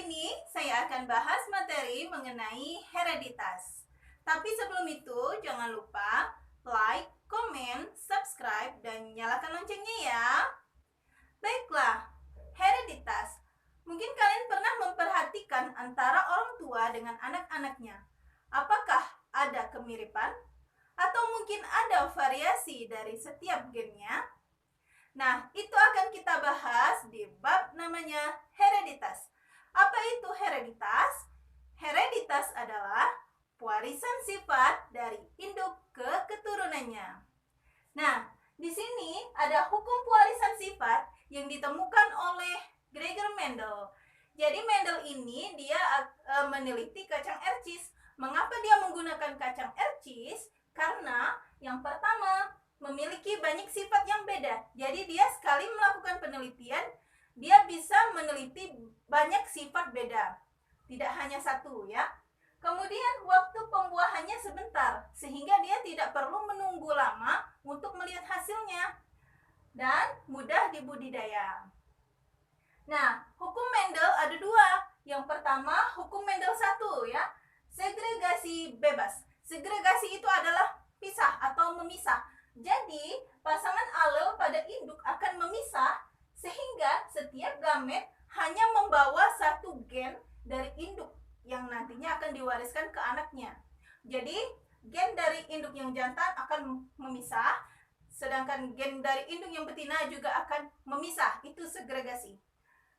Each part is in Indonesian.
ini saya akan bahas materi mengenai hereditas. Tapi sebelum itu, jangan lupa like, komen, subscribe, dan nyalakan loncengnya ya. Baiklah, hereditas. Mungkin kalian pernah memperhatikan antara orang tua dengan anak-anaknya. Apakah ada kemiripan? Atau mungkin ada variasi dari setiap gennya? Nah, itu akan kita bahas di bab namanya hereditas. Apa itu hereditas? Hereditas adalah warisan sifat dari induk ke keturunannya. Nah, di sini ada hukum pewarisan sifat yang ditemukan oleh Gregor Mendel. Jadi Mendel ini dia meneliti kacang ercis. Mengapa dia menggunakan kacang ercis? Karena yang pertama, memiliki banyak sifat yang beda. Jadi dia sekali melakukan penelitian, dia bisa meneliti banyak sifat beda. Tidak hanya satu ya. Kemudian waktu pembuahannya sebentar, sehingga dia tidak perlu menunggu lama untuk melihat hasilnya. Dan mudah dibudidaya. Nah, hukum Mendel ada dua. Yang pertama, hukum Mendel 1 ya. Segregasi bebas. Segregasi itu adalah pisah atau memisah. Jadi, pasangan alel pada induk akan memisah sehingga setiap gamet hanya membawa satu gen dari induk yang nantinya akan diwariskan ke anaknya. Jadi, gen dari induk yang jantan akan memisah, sedangkan gen dari induk yang betina juga akan memisah. Itu segregasi.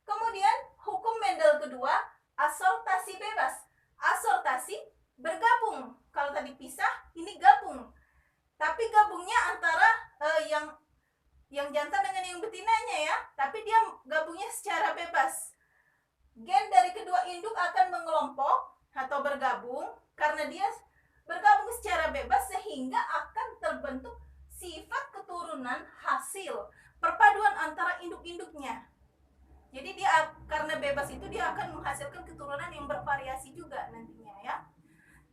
Kemudian, hukum Mendel kedua, asortasi bebas. Asortasi bergabung. Kalau tadi pisah, ini gabung. Tapi gabungnya antara yang jantan dengan yang betinanya ya. Tapi dia gabungnya secara bebas. Gen dari kedua induk akan mengelompok atau bergabung karena dia bergabung secara bebas sehingga akan terbentuk sifat keturunan hasil perpaduan antara induk-induknya. Jadi dia karena bebas itu dia akan menghasilkan keturunan yang bervariasi juga nantinya ya.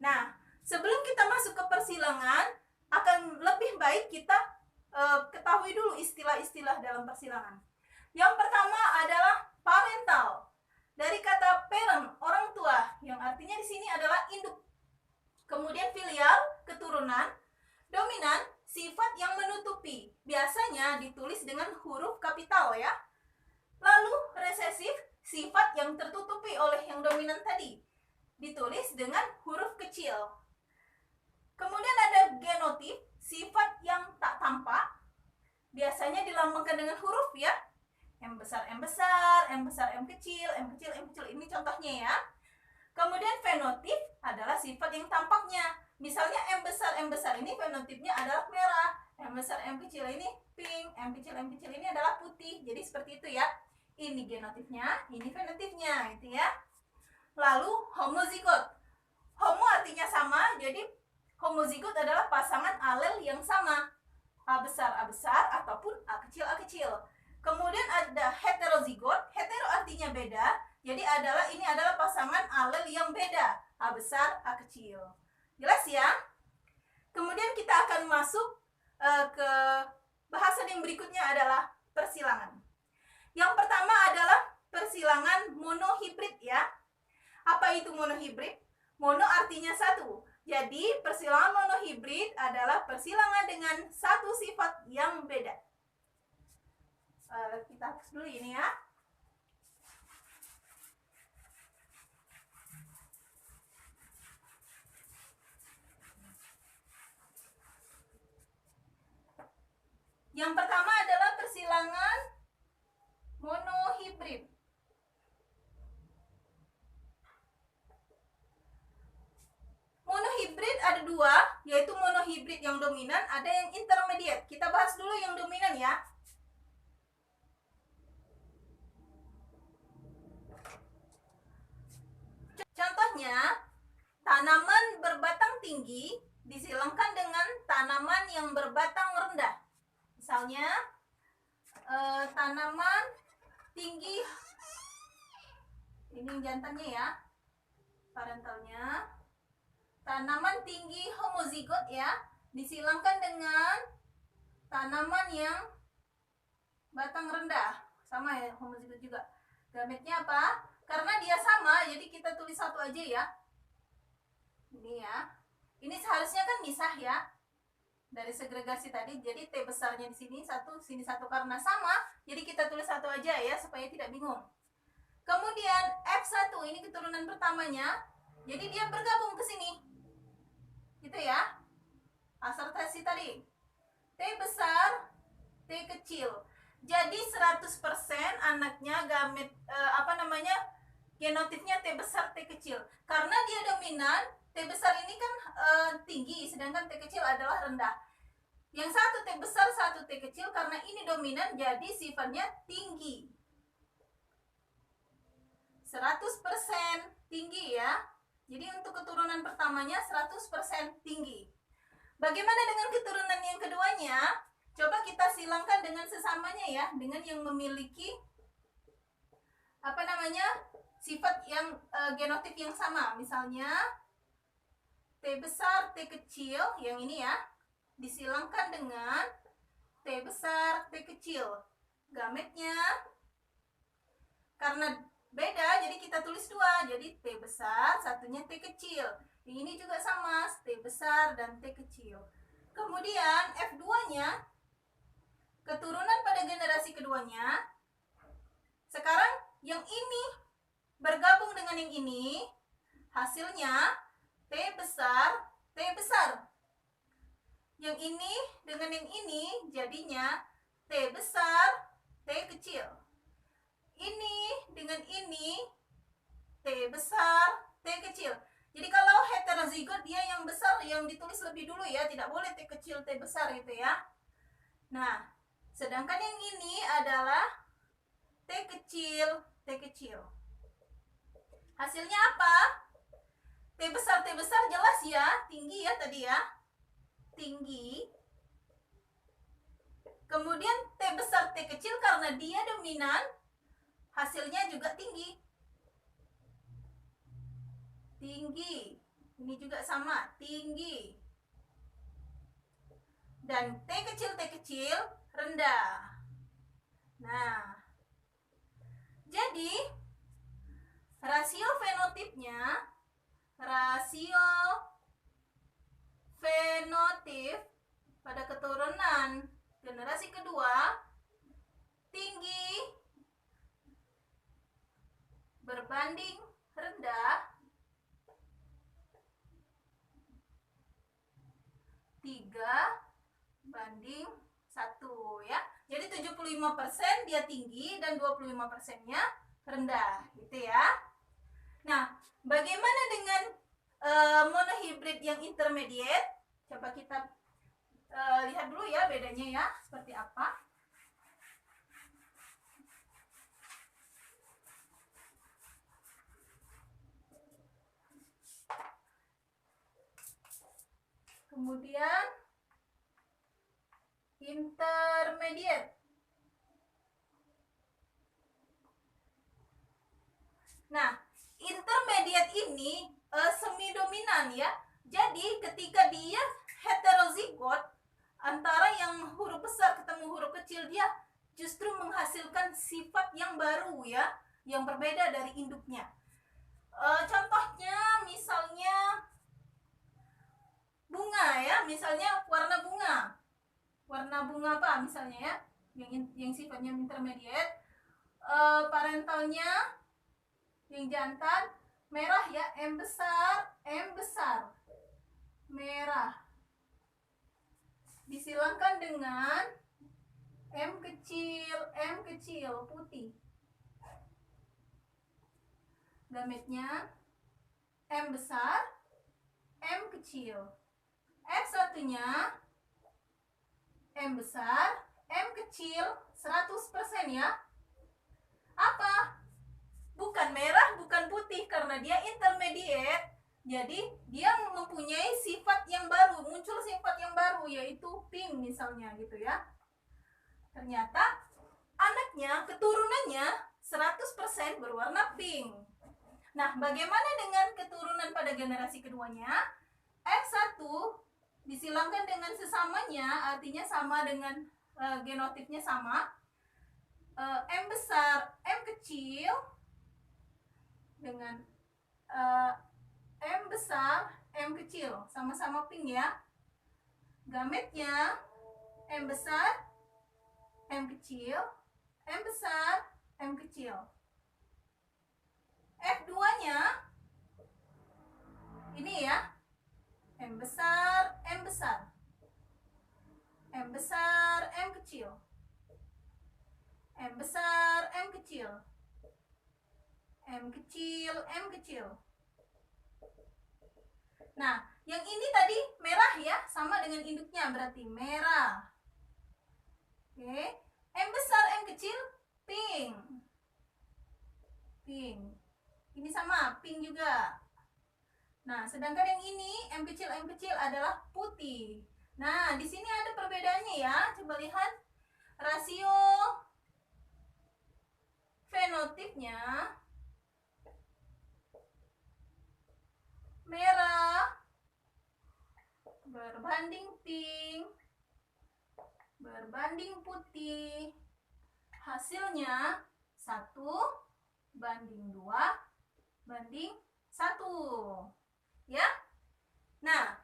Nah, sebelum kita masuk ke persilangan, akan lebih baik kita ketahui dulu istilah-istilah dalam persilangan. Yang pertama adalah parental. Dari kata parent, orang tua, yang artinya di sini adalah induk. Kemudian filial, keturunan. Dominan, sifat yang menutupi. Biasanya ditulis dengan huruf kapital ya. Lalu resesif, sifat yang tertutupi oleh yang dominan tadi. Ditulis dengan huruf kecil. Kemudian ada genotip, sifat yang tak tampak. Biasanya dilambangkan dengan huruf ya. M besar, M besar, M besar, M kecil, M kecil, M kecil. Ini contohnya ya. Kemudian fenotip adalah sifat yang tampaknya. Misalnya M besar ini fenotipnya adalah merah. M besar, M kecil ini pink. M kecil ini adalah putih. Jadi seperti itu ya. Ini genotipnya, ini fenotipnya gitu ya. Lalu homozigot. Homo artinya sama, jadi homozigot adalah pasangan alel yang sama, A besar ataupun A kecil. Kemudian ada heterozigot. Hetero artinya beda, jadi ini adalah pasangan alel yang beda, A besar, A kecil. Jelas ya? Kemudian kita akan masuk ke bahasan yang berikutnya adalah persilangan. Yang pertama adalah persilangan monohibrid ya. Apa itu monohibrid? Mono artinya satu. Jadi persilangan monohibrid adalah persilangan dengan satu sifat yang beda. Kita hapus dulu ini ya. Yang pertama adalah persilangan monohibrid. Monohibrid ada dua, yaitu monohibrid yang dominan, ada yang intermediate. Kita bahas dulu yang dominan ya. Contohnya, tanaman berbatang tinggi disilangkan dengan tanaman yang berbatang rendah. Misalnya, tanaman tinggi, ini jantannya ya, parentalnya. Tanaman tinggi homozigot ya, disilangkan dengan tanaman yang batang rendah. Sama ya, homozigot juga. Gametnya apa? karena dia sama, jadi kita tulis satu aja ya. Ini ya. Ini seharusnya kan misah ya. Dari segregasi tadi, jadi T besarnya di sini satu karena sama, jadi kita tulis satu aja ya supaya tidak bingung. Kemudian F1 ini keturunan pertamanya, jadi dia bergabung ke sini. Gitu ya. Asertasi tadi. T besar, T kecil. Jadi 100% anaknya gamet genotipnya T besar, T kecil. Karena dia dominan, T besar ini kan tinggi, sedangkan T kecil adalah rendah. Yang satu T besar, satu T kecil, karena ini dominan jadi sifatnya tinggi. 100% tinggi ya. Jadi untuk keturunan pertamanya 100% tinggi. Bagaimana dengan keturunan yang keduanya? Coba kita silangkan dengan sesamanya ya, dengan yang memiliki sifat yang genotip yang sama. Misalnya T besar, T kecil, yang ini ya, disilangkan dengan T besar, T kecil. Gametnya karena beda, jadi kita tulis dua. Jadi T besar, satunya T kecil. Ini juga sama, T besar dan T kecil. Kemudian F2-nya, keturunan pada generasi keduanya. Sekarang yang ini bergabung dengan yang ini, hasilnya T besar, T besar. Yang ini dengan yang ini jadinya T besar, T kecil. Ini dengan ini T besar, T kecil. Jadi kalau heterozigot dia yang besar yang ditulis lebih dulu ya, tidak boleh T kecil, T besar gitu ya. Nah, sedangkan yang ini adalah T kecil, T kecil. Hasilnya apa? T besar jelas ya, tinggi ya tadi ya. Tinggi. Kemudian T besar, T kecil karena dia dominan, hasilnya juga tinggi. Tinggi. Ini juga sama, tinggi. Dan T kecil rendah. Nah, jadi rasio fenotip pada keturunan generasi kedua tinggi berbanding rendah 3:1 ya. Jadi 75% dia tinggi dan 25%-nya rendah gitu ya. Nah, bagaimana dengan monohibrid yang intermediate? Coba kita lihat dulu ya bedanya ya, seperti apa. Kemudian intermediate. Nah, intermediate ini semi dominan ya. Jadi ketika dia heterozigot antara yang huruf besar ketemu huruf kecil, dia justru menghasilkan sifat yang baru ya, yang berbeda dari induknya. Contohnya misalnya bunga ya, misalnya warna bunga apa misalnya ya, yang sifatnya intermediate, parentalnya yang jantan merah ya, M besar merah, disilangkan dengan M kecil putih. Gametnya M besar, M kecil. F1-nya M besar, M kecil 100% ya. Apa? Bukan merah, bukan putih, karena dia intermediate. Jadi dia mempunyai sifat yang baru, muncul sifat yang baru, yaitu pink misalnya gitu ya. Ternyata anaknya, keturunannya 100% berwarna pink. Nah, bagaimana dengan keturunan pada generasi keduanya? F1 disilangkan dengan sesamanya, artinya sama dengan genotipnya sama. M besar, M kecil, dengan uh, M besar, M kecil, sama-sama pink ya. Gametnya M besar, M kecil, M besar, M kecil. F2-nya ini ya, M besar, M besar, M besar, M kecil, M besar, M kecil, M kecil, M kecil. Nah, yang ini tadi merah ya, sama dengan induknya, berarti merah. Oke, M besar, M kecil, pink. Pink. Ini sama, pink juga. Nah, sedangkan yang ini M kecil adalah putih. Nah, di sini ada perbedaannya ya. Coba lihat rasio fenotipnya. Merah berbanding pink berbanding putih. Hasilnya 1:2:1. Ya. Nah,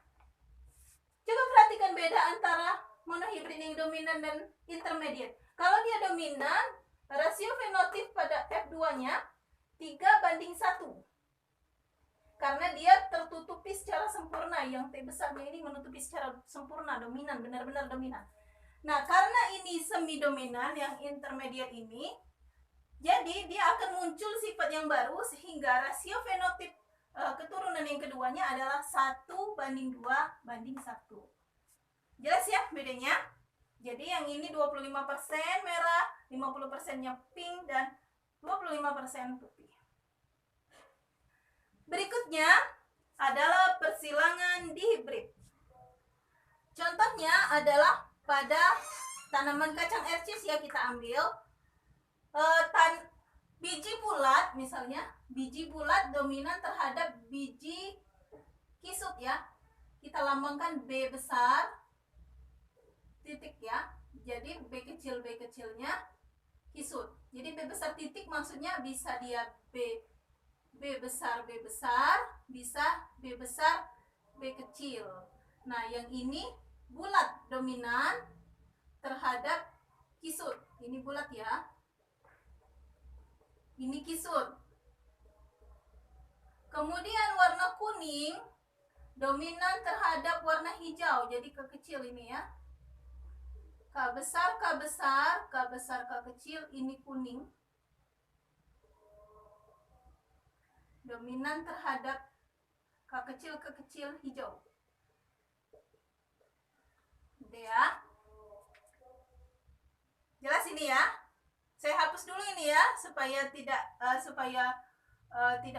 coba perhatikan beda antara monohibrid yang dominan dan intermediate. Kalau dia dominan, rasio fenotip pada F2-nya 3:1. Karena dia tertutupi secara sempurna. Yang T besarnya ini menutupi secara sempurna, dominan, benar-benar dominan. Nah, karena ini semi dominan, yang intermediate ini, jadi dia akan muncul sifat yang baru sehingga rasio fenotip keturunan yang keduanya adalah 1:2:1. Jelas ya bedanya? Jadi yang ini 25% merah, 50%-nya pink, dan 25% putih. Berikutnya adalah persilangan dihibrid. Contohnya adalah pada tanaman kacang ercis ya, kita ambil biji bulat, misalnya biji bulat dominan terhadap biji kisut ya. Kita lambangkan B besar titik ya. Jadi B kecilnya kisut. Jadi B besar titik maksudnya bisa dia B besar, bisa B besar, B kecil. Nah, yang ini bulat dominan terhadap kisut. Ini bulat ya. Ini kisut. Kemudian warna kuning dominan terhadap warna hijau. Jadi K kecil ini ya. K besar, K besar, K besar, K kecil, ini kuning. Dominan terhadap K kecil hijau. Udah ya. Jelas ini ya. Saya hapus dulu ini ya supaya tidak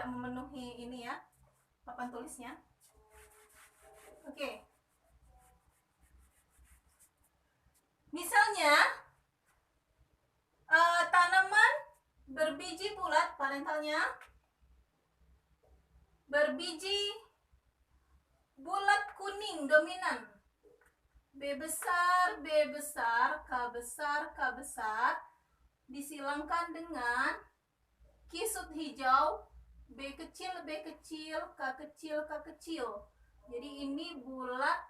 memenuhi ini ya papan tulisnya. Oke. Misalnya tanaman berbiji bulat, parentalnya berbiji bulat kuning dominan. B besar, B besar, K besar, K besar, disilangkan dengan kisut hijau, B kecil, B kecil, K kecil, K kecil. Jadi ini bulat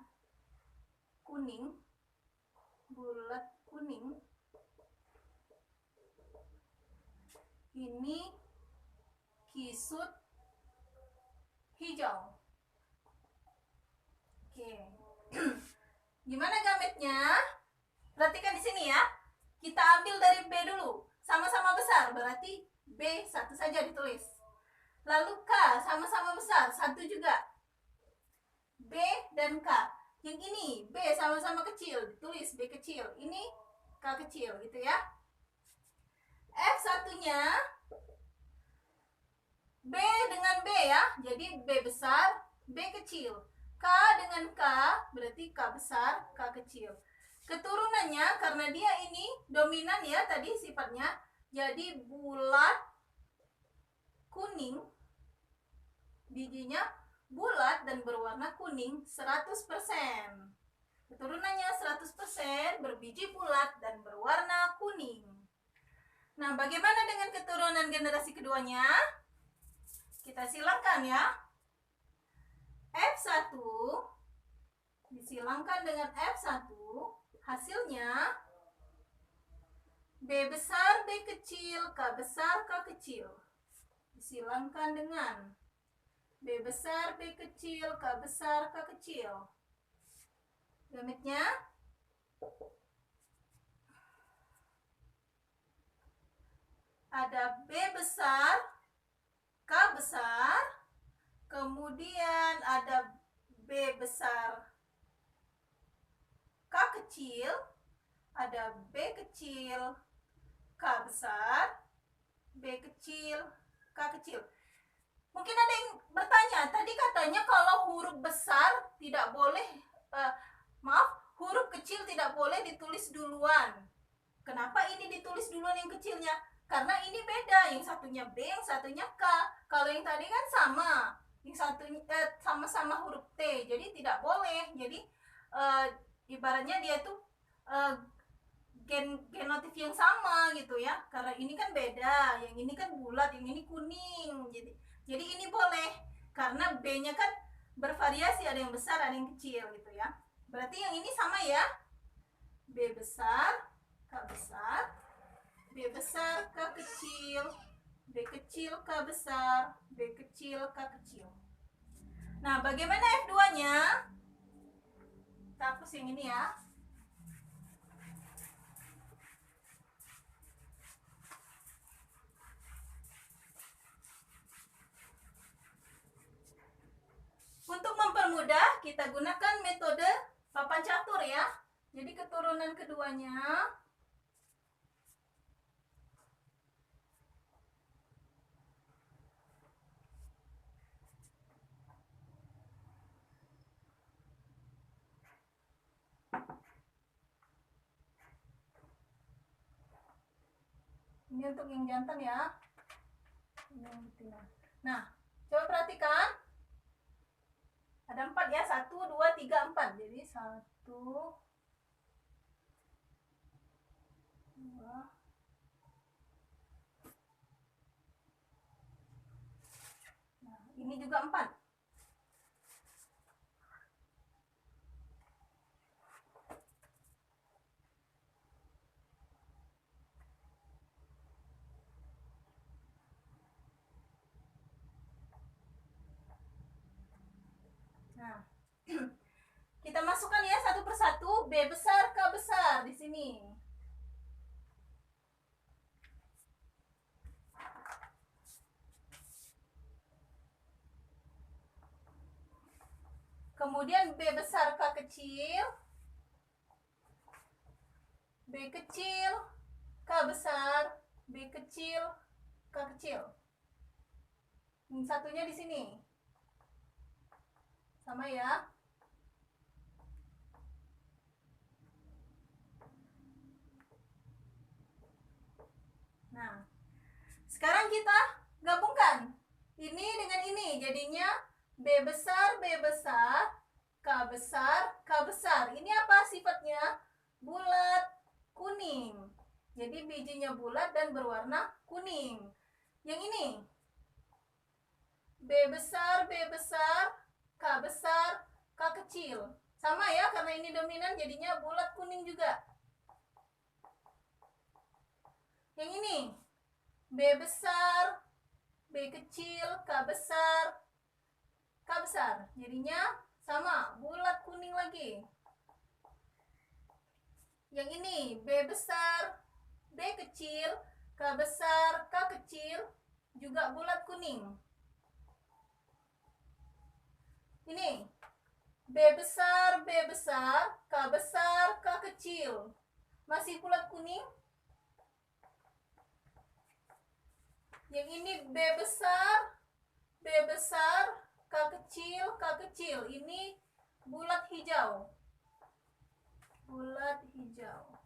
kuning, ini kisut hijau. Oke. Gimana gametnya? Perhatikan di sini ya. Kita ambil dari B dulu. Sama-sama besar, berarti B satu saja ditulis. Lalu K sama-sama besar, satu juga. B dan K. Yang ini B sama-sama kecil, ditulis B kecil. Ini K kecil gitu ya. F1-nya B dengan B ya. Jadi B besar, B kecil. K dengan K berarti K besar, K kecil. Keturunannya karena dia ini dominan ya tadi sifatnya, jadi bulat kuning. Bijinya bulat dan berwarna kuning 100%. Keturunannya 100% berbiji bulat dan berwarna kuning. Nah, bagaimana dengan keturunan generasi keduanya? Kita silangkan ya. F1 disilangkan dengan F1, hasilnya B besar B kecil K besar K kecil. Disilangkan dengan B besar B kecil K besar K kecil. Gamitnya ada B besar K besar, kemudian ada B besar K kecil, ada B kecil K besar, B kecil K kecil. Mungkin ada yang bertanya, tadi katanya kalau huruf besar tidak boleh, huruf kecil tidak boleh ditulis duluan. Kenapa ini ditulis duluan yang kecilnya? Karena ini beda, yang satunya B, yang satunya K. Kalau yang tadi kan sama, yang satunya sama-sama huruf T, jadi tidak boleh. Jadi ibaratnya dia tuh genotif yang sama gitu ya. Karena ini kan beda, yang ini kan bulat, yang ini kuning. Jadi ini boleh, karena B-nya kan bervariasi, ada yang besar, ada yang kecil gitu ya. Berarti yang ini sama ya. B besar, K besar, B besar K kecil, B kecil K besar, B kecil K kecil. Nah, bagaimana F2-nya? Kita hapus yang ini ya. Untuk mempermudah, kita gunakan metode papan catur ya. Jadi keturunan keduanya ini untuk yang jantan ya. Ini yang betina. Nah, coba perhatikan. Ada 4 ya, 1, 2, 3, 4. Jadi 1, 2. Nah, ini juga 4. Nah, kita masukkan ya satu persatu. B besar, K besar di sini. Kemudian B besar K kecil, B kecil K besar, B kecil K kecil. Yang satunya di sini. Sama ya. Nah, sekarang kita gabungkan ini dengan ini, jadinya B besar K besar K besar. Ini apa sifatnya? Bulat, kuning. Jadi bijinya bulat dan berwarna kuning. Yang ini B besar K besar K kecil. Sama ya, karena ini dominan jadinya bulat kuning juga. Yang ini B besar B kecil K besar K besar. Jadinya sama, bulat kuning lagi. Yang ini B besar B kecil K besar K kecil, juga bulat kuning. Ini B besar K besar K kecil, masih bulat kuning. Yang ini B besar K kecil, ini bulat hijau. Bulat hijau.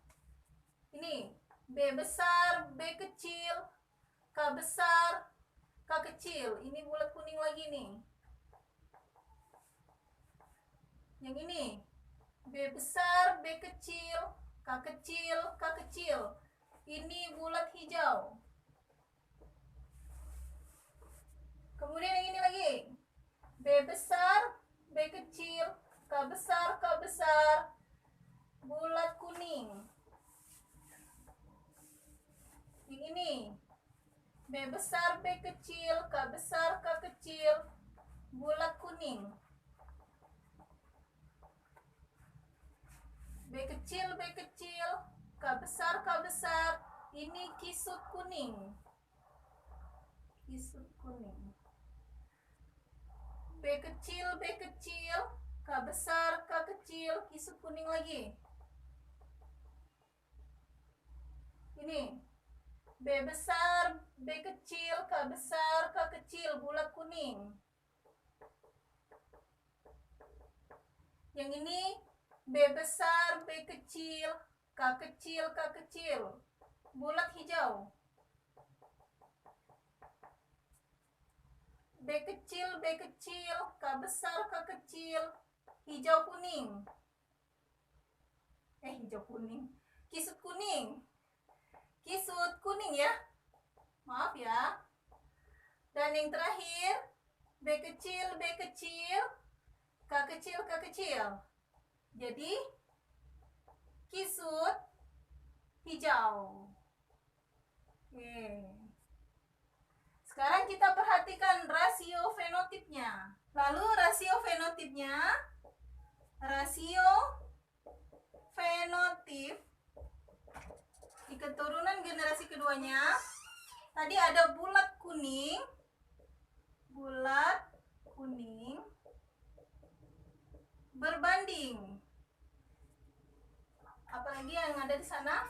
Ini B besar B kecil K besar K kecil, ini bulat kuning lagi nih. Yang ini B besar B kecil K kecil, ini bulat hijau. Kemudian kecil, K besar, K kecil, bulat kuning. B kecil, K besar, ini kisut kuning. Kisut kuning. B kecil, K besar, K kecil, kisut kuning lagi. Ini B besar, B kecil, K besar, K kecil, bulat kuning. Yang ini B besar, B kecil, K kecil, bulat hijau. B kecil, K besar, K kecil, hijau kuning. Hijau kuning. Kisut kuning. Kisut kuning ya. Maaf ya. Dan yang terakhir, B kecil, K kecil. Jadi kisut hijau. Oke. Sekarang kita perhatikan rasio fenotipnya. Lalu rasio fenotip di keturunan generasi keduanya. Tadi ada bulat kuning, berbanding. Apalagi yang ada di sana?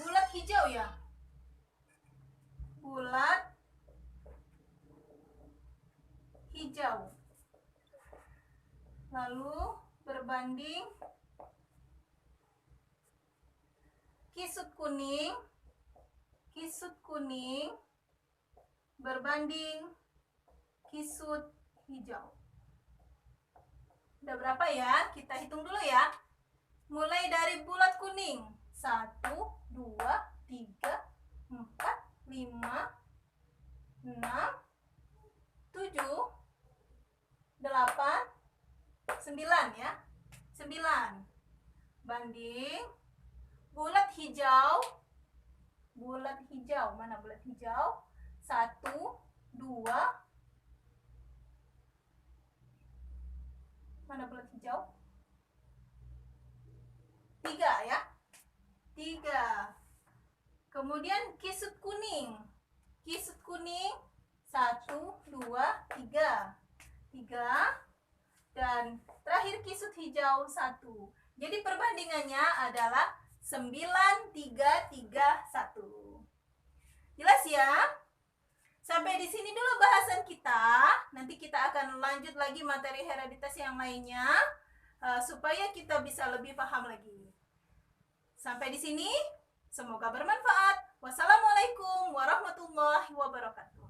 Bulat hijau ya. Bulat hijau. Lalu berbanding kisut kuning berbanding kisut hijau. Udah berapa ya? Kita hitung dulu ya. Mulai dari bulat kuning. 1, 2, 3, 4, 5, 6, 7, 8, 9 ya. 9. Banding bulat hijau. Mana bulat hijau? 1, 2. Mana bulat hijau? 3 ya. 3. Kemudian kisut kuning. 1, 2, 3. 3. Dan terakhir kisut hijau 1. Jadi perbandingannya adalah 9, 3, 3, 1. Jelas ya? Sampai di sini dulu bahasan kita. Nanti kita akan lanjut lagi materi hereditas yang lainnya supaya kita bisa lebih paham lagi. Sampai di sini, semoga bermanfaat. Wassalamualaikum warahmatullahi wabarakatuh.